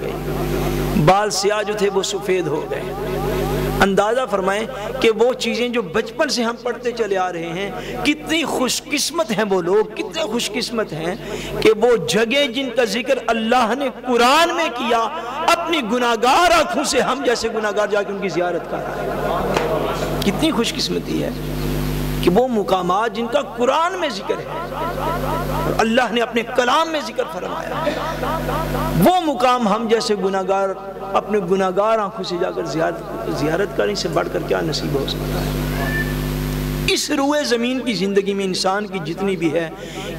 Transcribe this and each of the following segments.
گئی، بال سیاہ جو تھے وہ سفید ہو گئے۔ اندازہ فرمائیں کہ وہ چیزیں جو بچپن سے ہم پڑھتے چلے آ رہے ہیں، کتنی خوش قسمت ہیں وہ لوگ، کتنے خوش قسمت ہیں کہ وہ جگہ جن کا ذکر اللہ نے قرآن میں کیا، اپنی گناہگار آنکھوں سے ہم جیسے گناہگار جا کے ان کی زیارت کر رہے ہیں۔ کتنی خوش قسمتی ہے کہ وہ مقامات جن کا قرآن میں ذکر ہے اور اللہ نے اپنے کلام میں ذکر فرمایا ہے، وہ مقام ہم جیسے گناہگار اپنے گناہگار آنکھوں سے جا کر زیارت کرنے سے بڑھ کر کیا نصیب ہو سکتا ہے۔ اس روئے زمین کی زندگی میں انسان کی جتنی بھی ہے،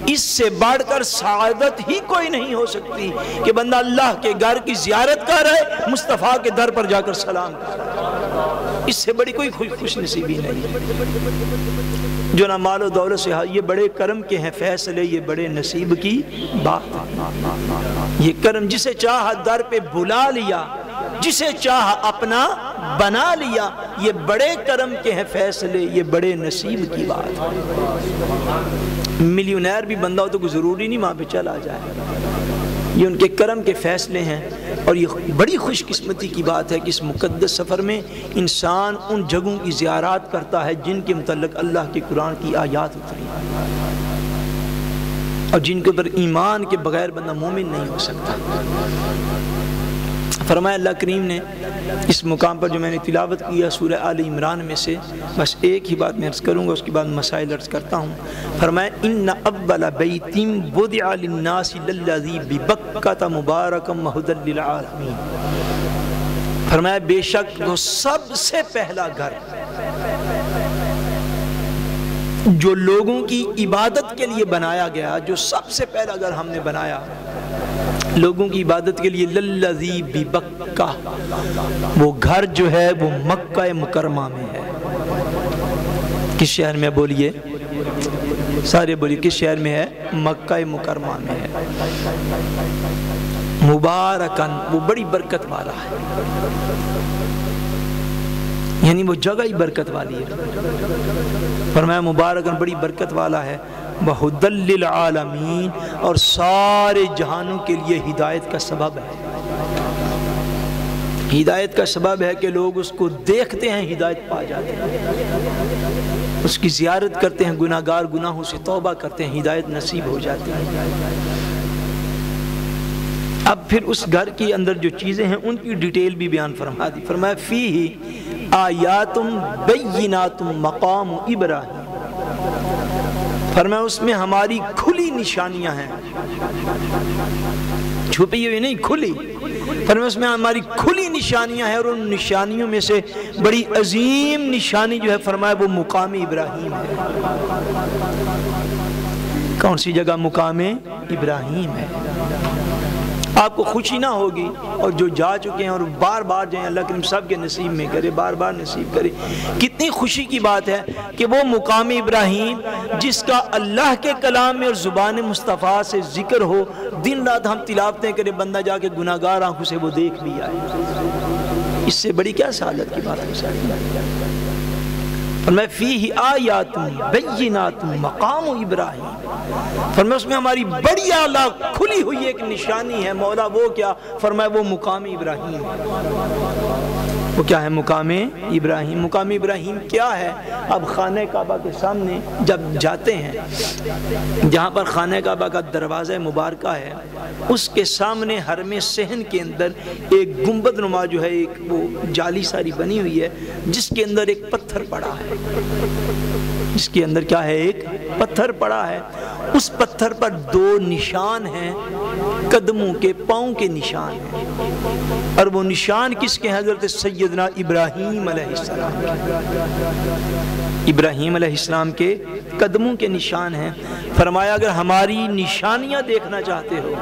اس سے بڑھ کر سعادت ہی کوئی نہیں ہو سکتی کہ بندہ اللہ کے گھر کی زیارت کر رہے، مصطفیٰ کے در پر جا کر سلام کر رہا۔ اس سے بڑی کوئی خوش نصیبی نہیں ہے۔ جو نہ مال و دولت سے، یہ بڑے کرم کے ہیں فیصلے، یہ بڑے نصیب کی بات ہے۔ یہ کرم جسے چاہا در پہ بلا لیا، جسے چاہا اپنا بنا لیا، یہ بڑے کرم کے ہیں فیصلے، یہ بڑے نصیب کی بات ہے۔ ملیونیر بھی بندہ ہو تو کوئی ضروری نہیں وہاں پہ چلا جائے، یہ ان کے کرم کے فیصلے ہیں۔ اور یہ بڑی خوش قسمتی کی بات ہے کہ اس مقدس سفر میں انسان ان جگہوں کی زیارات کرتا ہے جن کے متعلق اللہ کے قرآن کی آیات اتری اور جن کے اوپر ایمان کے بغیر بندہ مومن نہیں ہو سکتا۔ فرمایا اللہ کریم نے اس مقام پر جو میں نے تلاوت کیا سورہ آل عمران میں سے، بس ایک ہی بات میں عرض کروں گا، اس کے بعد مسائل عرض کرتا ہوں۔ فرمایا ان اول بیت وضع للناس للذی ببکۃ مبارکا وہدی للعالمین۔ فرمایا بے شک وہ سب سے پہلا گھر جو لوگوں کی عبادت کے لیے بنایا گیا، جو سب سے پہلا گھر ہم نے بنایا لوگوں کی عبادت کے لیے، للذی ببکہ، وہ گھر جو ہے وہ مکہ مکرمہ میں ہے۔ کس شہر میں بولیے؟ سارے بولیے کس شہر میں ہے؟ مکہ مکرمہ میں ہے۔ مبارکن، وہ بڑی برکت والا ہے، یعنی وہ جگہ ہی برکت والی ہے۔ فرمایا مبارکن، بڑی برکت والا ہے، وہدی للعالمین، اور سارے جہانوں کے لیے ہدایت کا سبب ہے۔ ہدایت کا سبب ہے کہ لوگ اس کو دیکھتے ہیں ہدایت پا جاتے ہیں، اس کی زیارت کرتے ہیں، گناہگار گناہوں سے توبہ کرتے ہیں، ہدایت نصیب ہو جاتی ہے۔ اب پھر اس گھر کے اندر جو چیزیں ہیں ان کی ڈیٹیل بھی بیان فرما دی۔ فرمایا فیہ آیات بینات مقام ابراہیم۔ فرمایا اس میں ہماری کھلی نشانیاں ہیں، چھپی ہوئی نہیں، کھلی۔ فرمایا اس میں ہماری کھلی نشانیاں ہیں، اور ان نشانیوں میں سے بڑی عظیم نشانی جو ہے فرمایا وہ مقام ابراہیم ہے۔ کون سی جگہ؟ مقام ابراہیم ہے۔ آپ کو خوشی نہ ہوگی، اور جو جا چکے ہیں اور بار بار جائیں، اللہ کریم سب کے نصیب میں کرے، بار بار نصیب کرے۔ کتنی خوشی کی بات ہے کہ وہ مقام ابراہیم جس کا اللہ کے کلام میں اور زبان مصطفیٰ سے ذکر ہو، دن رات ہم تلاوتیں کرے، بندہ جا کے گناہگار آنکھوں سے وہ دیکھ بھی آئے، اس سے بڑی کیا سعادت کی بات ہو سکتی ہے؟ فرمایا فیہ آیات بینات مقام ابراہیم۔ فرمایا اس میں ہماری بڑی اعلیٰ کھلی ہوئی ایک نشانی ہے، مولا وہ کیا؟ فرمایا وہ مقام ابراہیم ہے۔ وہ کیا ہے؟ مقام ابراہیم۔ مقام ابراہیم کیا ہے؟ اب خانہ کعبہ کے سامنے جب جاتے ہیں، جہاں پر خانہ کعبہ کا دروازہ مبارکہ ہے، اس کے سامنے حرم صحن کے اندر ایک گنبد نما جو ہے، ایک وہ جالی ساری بنی ہوئی ہے، جس کے اندر ایک پتھر پڑا ہے، جس کے اندر کیا ہے؟ ایک پتھر پڑا ہے۔ اس پتھر پر دو نشان ہیں، قدموں کے، پاؤں کے نشان ہیں، اور وہ نشان کس کے؟ حضرت سیدنا ابراہیم علیہ السلام کے، ابراہیم علیہ السلام کے قدموں کے نشان ہیں۔ فرمایا اگر ہماری نشانیاں دیکھنا چاہتے ہو،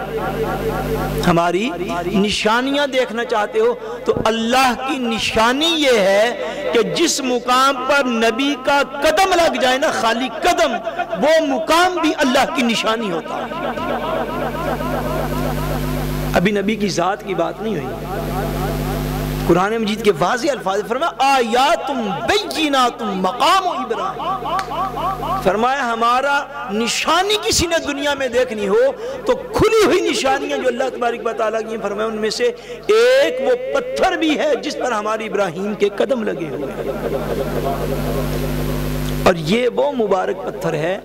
ہماری نشانیاں دیکھنا چاہتے ہو، تو اللہ کی نشانی یہ ہے کہ جس مقام پر نبی کا قدم لگ جائے نا، خالی قدم، وہ مقام بھی اللہ کی نشانی ہوتا ہے۔ ابھی نبی کی ذات کی بات نہیں ہوئی، قرآن مجید کے واضح الفاظ فرمایا آیات بینات مقام ابراہیم، فرمایا ہمارا نشانی کسی نے دنیا میں دیکھنی ہو تو کھلی ہوئی نشانیاں جو اللہ تبارک و تعالیٰ کی ہیں، فرمایا ان میں سے ایک وہ پتھر بھی ہے جس پر ہماری ابراہیم کے قدم لگے ہوئے ہیں، اور یہ وہ مبارک پتھر ہے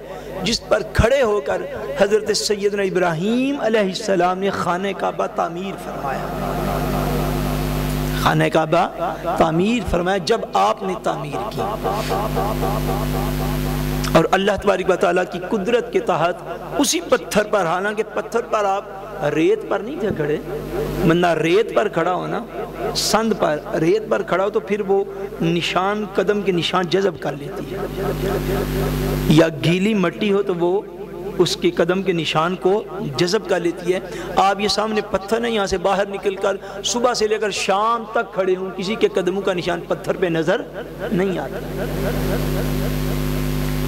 جس پر کھڑے ہو کر حضرت سیدنا ابراہیم علیہ السلام نے خانہ کعبہ تعمیر فرمایا، خانہ کعبہ تعمیر فرمایا جب آپ نے تعمیر کی، اور اللہ تبارک و تعالیٰ کی قدرت کے تحت اسی پتھر پر، حالانکہ پتھر پر آپ ریت پر نہیں تھے کھڑے، بندہ ریت پر کھڑا ہو نا، سند پر ریت پر کھڑا ہو تو پھر وہ نشان، قدم کے نشان جذب کر لیتی ہے، یا گیلی مٹی ہو تو وہ اس کے قدم کے نشان کو جذب کر لیتی ہے۔ آپ یہ سامنے پتھر نے یہاں سے باہر نکل کر صبح سے لے کر شام تک کھڑے ہوں، کسی کے قدموں کا نشان پتھر پہ نظر نہیں آتا،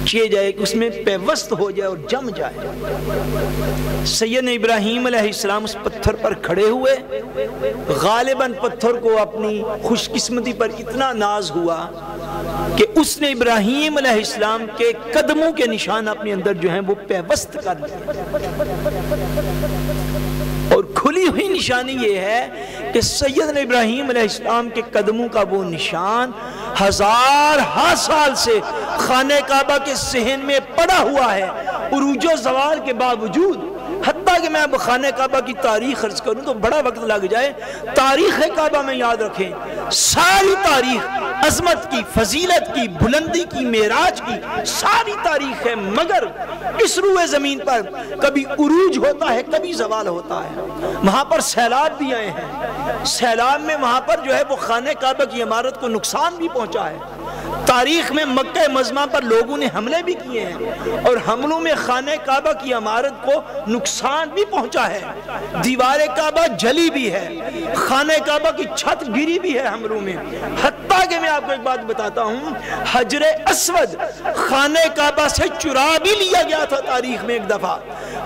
چیے جائے کہ اس میں پیوست ہو جائے اور جم جائے۔ سیدنا ابراہیم علیہ السلام اس پتھر پر کھڑے ہوئے، غالباً پتھر کو اپنی خوش قسمتی پر اتنا ناز ہوا کہ اس نے ابراہیم علیہ السلام کے قدموں کے نشان اپنے اندر جو ہیں وہ پیوست کر لیے، اور کھلی ہوئی نشانی یہ ہے کہ سیدنا ابراہیم علیہ السلام کے قدموں کا وہ نشان ہزارہا سال سے خانہ کعبہ کے صحن میں پڑا ہوا ہے، عروج و زوال کے باوجود۔ حتیٰ کہ میں اب خانہ کعبہ کی تاریخ عرض کروں تو بڑا وقت لگ جائے، تاریخ کعبہ میں یاد رکھیں، ساری تاریخ عظمت کی، فضیلت کی، بلندی کی، معراج کی ساری تاریخ ہے، مگر اس روئے زمین پر کبھی عروج ہوتا ہے، کبھی زوال ہوتا ہے۔ وہاں پر سیلاب بھی آئے ہیں، سیلاب میں وہاں پر جو ہے وہ خانہ کعبہ کی عمارت کو نقصان بھی پہنچا ہے۔ تاریخ میں مکہ معظمہ پر لوگوں نے حملے بھی کیے ہیں، اور حملوں میں خانہ کعبہ کی عمارت کو نقصان بھی پہنچا ہے، دیوار کعبہ جلی بھی ہے، خانہ کعبہ کی چھت گری بھی ہے حملوں میں۔ حتیٰ کہ میں آپ کو ایک بات بتاتا ہوں، حجر اسود خانہ کعبہ سے چرا بھی لیا گیا تھا تاریخ میں ایک دفعہ،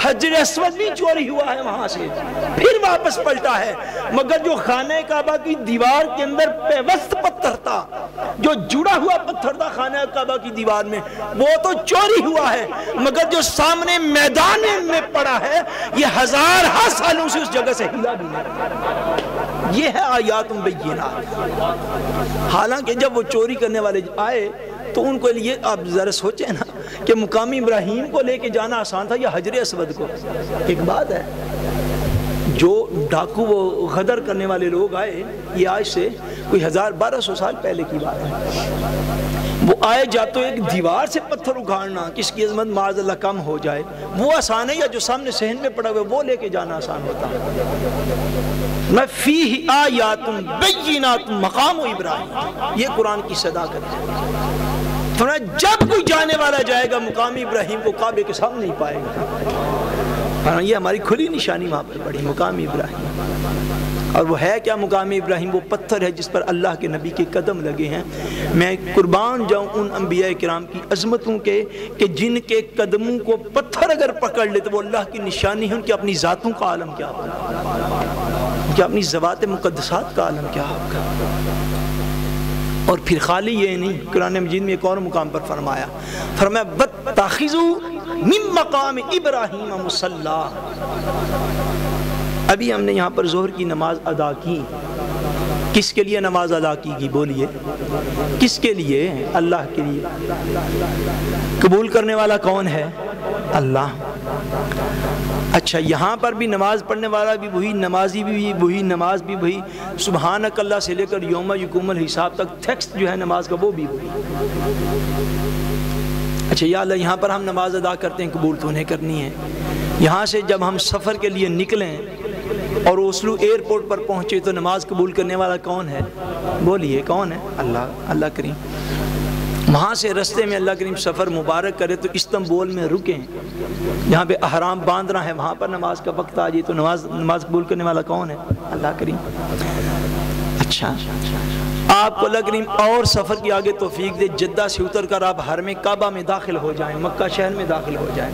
حجر اسود بھی چوری ہوا ہے وہاں سے، پھر واپس پلٹا ہے، مگر جو خانہ کعبہ کی دیوار کے اندر پیوست پتھر تھا، جو جڑا ہوا پتھر تھا خانہ کعبہ کی دیوار میں، وہ تو چوری ہوا ہے، مگر جو سامنے میدان میں پڑا ہے یہ ہزارہا سالوں سے اس جگہ سے ہلا بھی نہیں۔ یہ ہے آیات بینات۔ حالانکہ جب وہ چوری کرنے والے آئے تو ان کو لیے آپ ذرا سوچیں نا کہ مقامی ابراہیم کو لے کے جانا آسان تھا یا حجر اسود کو؟ ایک بات ہے، جو ڈاکو وہ غدر کرنے والے لوگ آئے، یہ آج سے کوئی 1200 سال پہلے کی بات ہے، وہ آئے جا تو ایک دیوار سے پتھر اکھاڑنا کس کی عظمت معاذ اللہ کم ہو جائے وہ آسان ہے، یا جو سامنے صحن میں پڑا ہوئے وہ لے کے جانا آسان ہوتا میں فیہ آیات بینات مقام ابراہیم، یہ قرآن کی صداقت ہے۔ جب کوئی جانے والا جائے گا مقامی ابراہیم کو کعبے کے سامنے نہیں پائے گا، یہ ہماری کھلی نشانی وہاں پر پڑی، مقامی ابراہیم۔ اور وہ ہے کیا مقامی ابراہیم؟ وہ پتھر ہے جس پر اللہ کے نبی کے قدم لگے ہیں۔ میں قربان جاؤں ان انبیاء کرام کی عظمتوں کے کہ جن کے قدموں کو پتھر اگر پکڑ لے تو وہ اللہ کی نشانی ہے، ان کی اپنی ذاتوں کا عالم کیا ہوگا، ان کی اپنی ذوات مقدسات کا عالم کیا ہوگا۔ اور پھر خالی یہ نہیں، قرآن مجید میں ایک اور مقام پر فرمایا وَاتَّخِذُوا مِن مَقَامِ إِبْرَاهِيمَ مُصَلَّى۔ ابھی ہم نے یہاں پر ظہر کی نماز ادا کی، کس کے لیے نماز ادا کی گئی؟ بولیے کس کے لیے؟ اللہ کے لیے۔ قبول کرنے والا کون ہے؟ اللہ۔ اچھا، یہاں پر بھی نماز پڑھنے والا بھی وہی، نمازی بھی وہی، نماز بھی وہی، سبحانک اللہ سے لے کر یوم یقوم الحساب تک ٹیکسٹ جو ہے نماز کا وہ بھی وہی۔ اچھا یا اللہ، یہاں پر ہم نماز ادا کرتے ہیں، قبول تو انہیں کرنی ہے۔ یہاں سے جب ہم سفر کے لیے نکلیں اور اوسلو ایئرپورٹ پر پہنچے تو نماز قبول کرنے والا کون ہے؟ بولیے کون ہے؟ اللہ، اللہ کریم۔ وہاں سے رستے میں اللہ کریم سفر مبارک کرے تو استنبول میں رکیں، جہاں پہ احرام باندھنا ہے، وہاں پر نماز کا وقت آ جائے تو نماز قبول کرنے والا کون ہے؟ اللہ کریم۔ اچھا، آپ کو اللہ کریم اور سفر کی آگے توفیق دے، جدہ سے اتر کر آپ حرم کعبہ میں داخل ہو جائیں، مکہ شہر میں داخل ہو جائیں،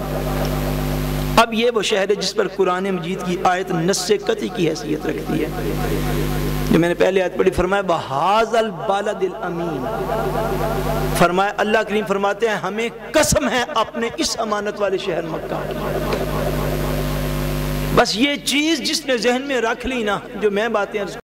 اب یہ وہ شہر ہے جس پر قرآن مجید کی آیت نص قطعی کی حیثیت رکھتی ہے، جو میں نے پہلے آیت پڑھی، فرمایا بَهَذَا الْبَلَدِ الْأَمِينَ، فرمایا اللہ کریم فرماتے ہیں ہمیں قسم ہے اپنے اس امانت والے شہر مکہ کی۔ بس یہ چیز جس نے ذہن میں رکھ لی نا، جو میں باتیں